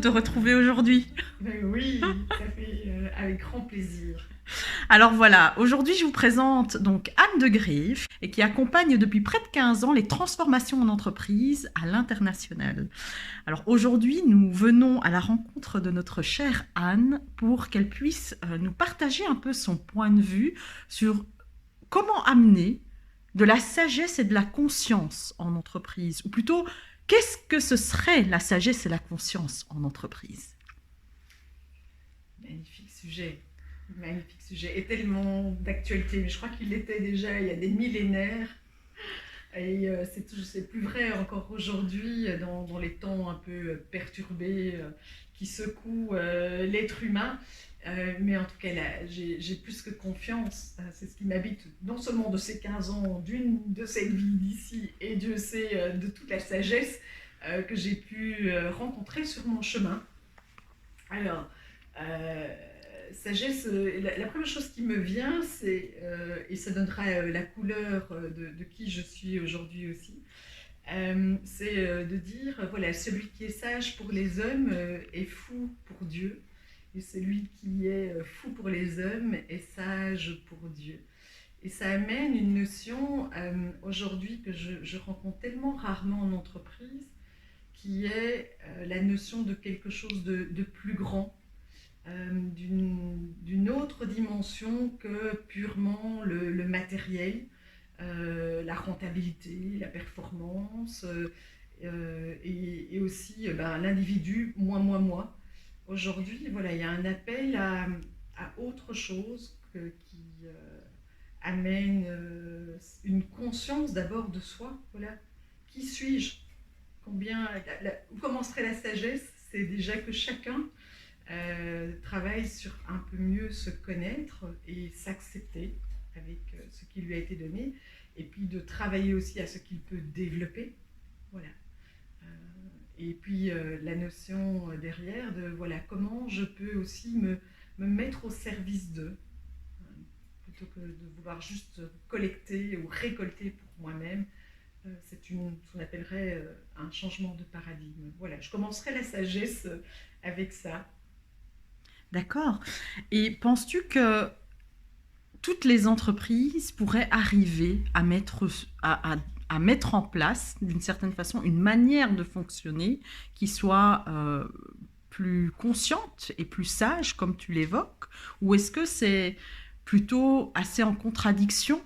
te retrouver aujourd'hui. Ben oui, ça fait avec grand plaisir. Alors voilà, aujourd'hui je vous présente donc Anne de Greef et qui accompagne depuis près de 15 ans les transformations en entreprise à l'international. Alors aujourd'hui nous venons à la rencontre de notre chère Anne pour qu'elle puisse nous partager un peu son point de vue sur comment amener de la sagesse et de la conscience en entreprise, ou plutôt qu'est-ce que ce serait la sagesse et la conscience en entreprise. Magnifique sujet. Magnifique sujet. Et tellement d'actualité. Mais je crois qu'il l'était déjà il y a des millénaires. Et c'est plus vrai encore aujourd'hui, dans les temps un peu perturbés qui secouent l'être humain. Mais en tout cas, là, j'ai plus que confiance. C'est ce qui m'habite, non seulement de ces 15 ans, de cette vie d'ici, et Dieu sait de toute la sagesse que j'ai pu rencontrer sur mon chemin. Alors, euh, sagesse, la première chose qui me vient, c'est, et ça donnera la couleur de qui je suis aujourd'hui aussi, c'est de dire, voilà, celui qui est sage pour les hommes est fou pour Dieu, et celui qui est fou pour les hommes est sage pour Dieu. Et ça amène une notion aujourd'hui que je rencontre tellement rarement en entreprise, qui est la notion de quelque chose de plus grand, d'une autre dimension que purement le matériel, la rentabilité, la performance, et aussi l'individu, moi. Aujourd'hui, voilà, il y a un appel à autre chose qui amène une conscience d'abord de soi. Voilà, qui suis-je? Où commencerait la sagesse? C'est déjà que chacun travaille sur un peu mieux se connaître et s'accepter avec ce qui lui a été donné, et puis de travailler aussi à ce qu'il peut développer. Voilà. Euh, et puis la notion derrière de voilà, comment je peux aussi me mettre au service d'eux, plutôt que de vouloir juste collecter ou récolter pour moi-même. C'est ce qu'on appellerait un changement de paradigme. Voilà, je commencerai la sagesse avec ça. D'accord. Et penses-tu que toutes les entreprises pourraient arriver à mettre en place, d'une certaine façon, une manière de fonctionner qui soit plus consciente et plus sage, comme tu l'évoques? Ou est-ce que c'est plutôt assez en contradiction,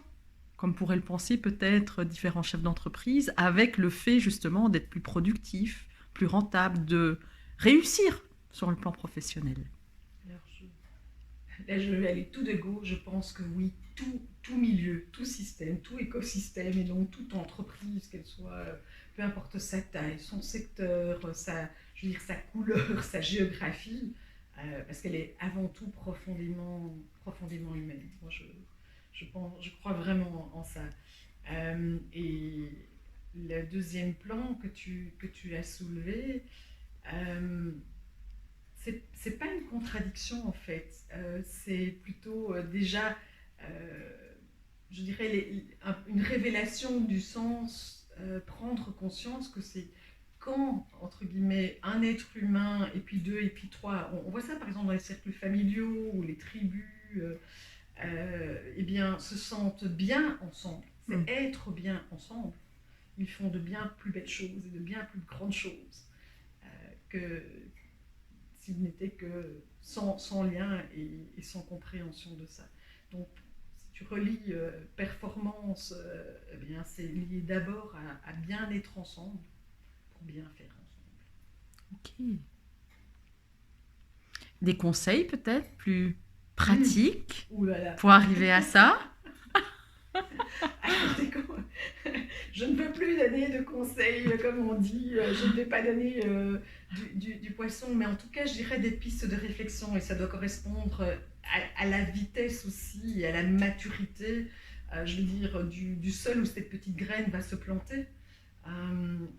comme pourraient le penser peut-être différents chefs d'entreprise, avec le fait justement d'être plus productif, plus rentable, de réussir sur le plan professionnel? Alors, là, je vais aller tout de go. Je pense que oui, tout milieu, tout système, tout écosystème, et donc toute entreprise, qu'elle soit, peu importe sa taille, son secteur, je veux dire, sa couleur, sa géographie, parce qu'elle est avant tout profondément humaine. Moi, je crois vraiment en ça. Et le deuxième plan que tu as soulevé, euh, c'est pas une contradiction en fait. C'est plutôt déjà, euh, je dirais, une révélation du sens, prendre conscience que c'est quand, entre guillemets, un être humain, et puis deux, et puis trois, on voit ça par exemple dans les cercles familiaux ou les tribus, eh bien, se sentent bien ensemble. C'est être bien ensemble. Ils font de bien plus belles choses et de bien plus grandes choses que s'il n'était que sans lien et sans compréhension de ça. Donc, si tu relis performance, eh bien, c'est lié d'abord à bien être ensemble pour bien faire ensemble. Ok. Des conseils peut-être plus pratiques Ouh là là. pour arriver à ça? Je ne veux plus donner de conseils, comme on dit. Je ne vais pas donner du poisson, mais en tout cas, je dirais des pistes de réflexion, et ça doit correspondre à la vitesse aussi et à la maturité, je veux dire, du sol où cette petite graine va se planter.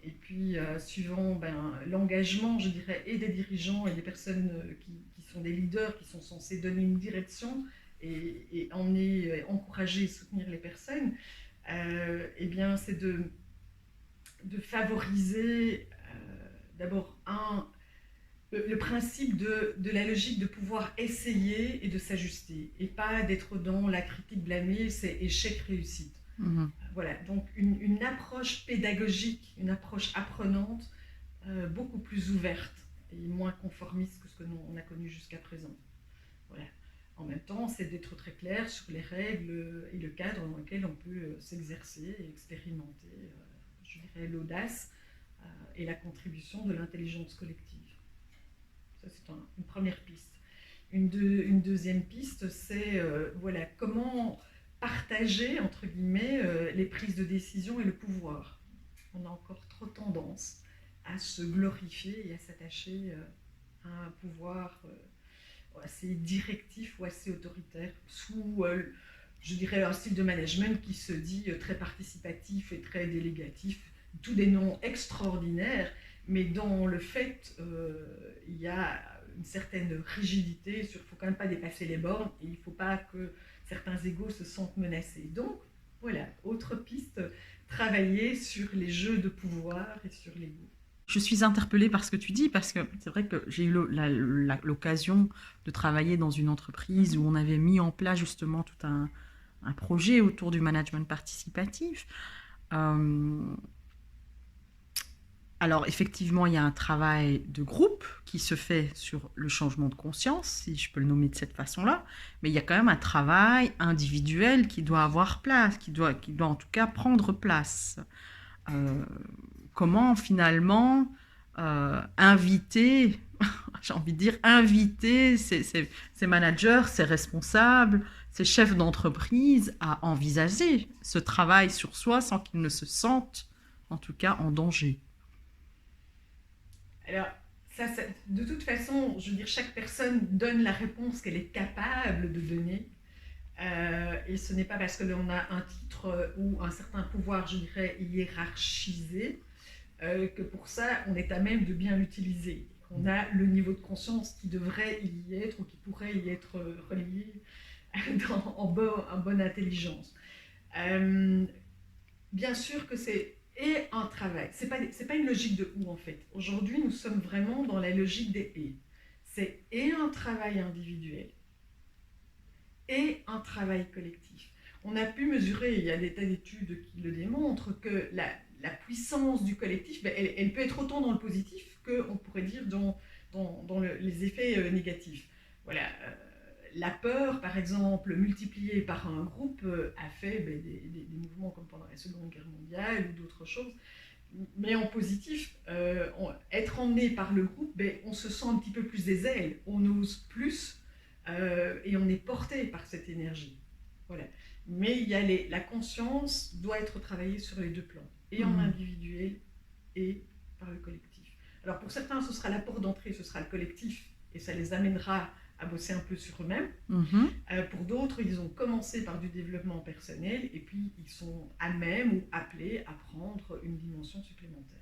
Et puis, suivant l'engagement, je dirais, et des dirigeants et des personnes qui sont des leaders, qui sont censés donner une direction et emmener, encourager et soutenir les personnes, eh bien, c'est de favoriser d'abord le principe de la logique de pouvoir essayer et de s'ajuster, et pas d'être dans la critique blâmée, c'est échec-réussite. Voilà, donc une approche pédagogique, une approche apprenante, beaucoup plus ouverte et moins conformiste que ce que on a connu jusqu'à présent. Voilà. En même temps, c'est d'être très clair sur les règles et le cadre dans lequel on peut s'exercer et expérimenter, je dirais, l'audace et la contribution de l'intelligence collective. Ça, c'est une première piste. Une deuxième piste, c'est voilà, comment partager, entre guillemets, les prises de décision et le pouvoir. On a encore trop tendance à se glorifier et à s'attacher à un pouvoir assez directif ou assez autoritaire, sous, je dirais, un style de management qui se dit très participatif et très délégatif, tous des noms extraordinaires, mais dans le fait, il y a une certaine rigidité, il ne faut quand même pas dépasser les bornes, et il ne faut pas que certains égos se sentent menacés. Donc, voilà, autre piste, travailler sur les jeux de pouvoir et sur l'ego. Je suis interpellée par ce que tu dis, parce que c'est vrai que j'ai eu l'occasion de travailler dans une entreprise où on avait mis en place justement tout un projet autour du management participatif. Alors effectivement, il y a un travail de groupe qui se fait sur le changement de conscience, si je peux le nommer de cette façon-là, mais il y a quand même un travail individuel qui doit avoir place, qui doit en tout cas prendre place. Comment finalement inviter, j'ai envie de dire, inviter ces managers, ces responsables, ces chefs d'entreprise à envisager ce travail sur soi sans qu'ils ne se sentent, en tout cas, en danger. Alors, ça, de toute façon, je veux dire, chaque personne donne la réponse qu'elle est capable de donner. Et ce n'est pas parce que l'on a un titre ou un certain pouvoir, je dirais, hiérarchisé, que pour ça, on est à même de bien l'utiliser. On a le niveau de conscience qui devrait y être ou qui pourrait y être relié en bonne intelligence. Bien sûr que c'est un travail. C'est pas une logique de ou en fait. Aujourd'hui, nous sommes vraiment dans la logique des et. C'est et un travail individuel et un travail collectif. On a pu mesurer, il y a des tas d'études qui le démontrent, que la puissance du collectif, elle peut être autant dans le positif qu'on pourrait dire dans les effets négatifs. Voilà, la peur, par exemple, multipliée par un groupe, a fait des mouvements comme pendant la Seconde Guerre mondiale ou d'autres choses. Mais en positif, être emmené par le groupe, on se sent un petit peu plus des ailes, on ose plus et on est porté par cette énergie. Voilà. Mais il y a la conscience doit être travaillée sur les deux plans, et en individuel et par le collectif. Alors pour certains, ce sera la porte d'entrée, ce sera le collectif, et ça les amènera à bosser un peu sur eux-mêmes. Pour d'autres, ils ont commencé par du développement personnel, et puis ils sont à même ou appelés à prendre une dimension supplémentaire.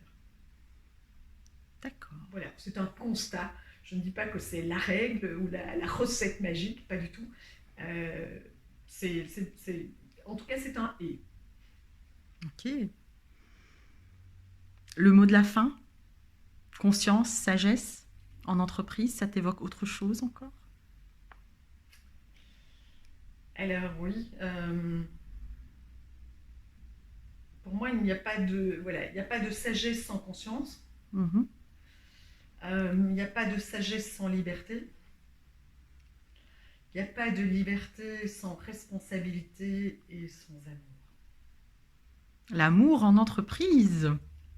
D'accord. Voilà, c'est un constat. Je ne dis pas que c'est la règle ou la recette magique, pas du tout. En tout cas, c'est un « et ». Ok. Le mot de la fin, conscience, sagesse, en entreprise, ça t'évoque autre chose encore? Alors oui, pour moi, il n'y a pas de sagesse sans conscience. Il n'y a pas de sagesse sans liberté. Il n'y a pas de liberté sans responsabilité et sans amour. L'amour en entreprise.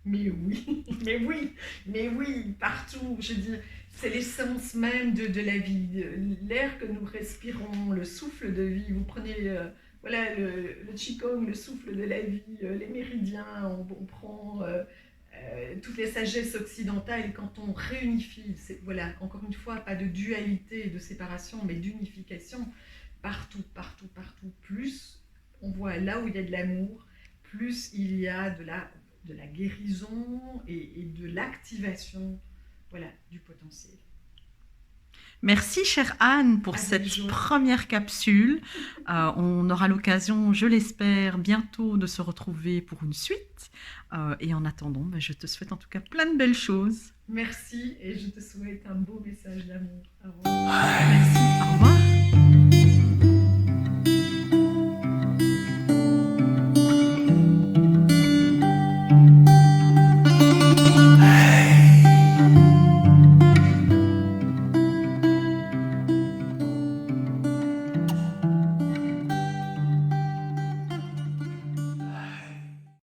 Mais oui, mais oui, partout. Je dis, c'est l'essence même de la vie, l'air que nous respirons, le souffle de vie. Vous prenez le Qigong, le souffle de la vie, les méridiens, on prend toutes les sagesses occidentales, et quand on réunifie, encore une fois, pas de dualité et de séparation, mais d'unification, partout, plus on voit là où il y a de l'amour, plus il y a de la guérison et de l'activation du potentiel. Merci chère Anne pour cette première capsule. On aura l'occasion, je l'espère, bientôt de se retrouver pour une suite. Et en attendant, je te souhaite en tout cas plein de belles choses. Merci et je te souhaite un beau message d'amour. Au revoir. Ouais. Merci.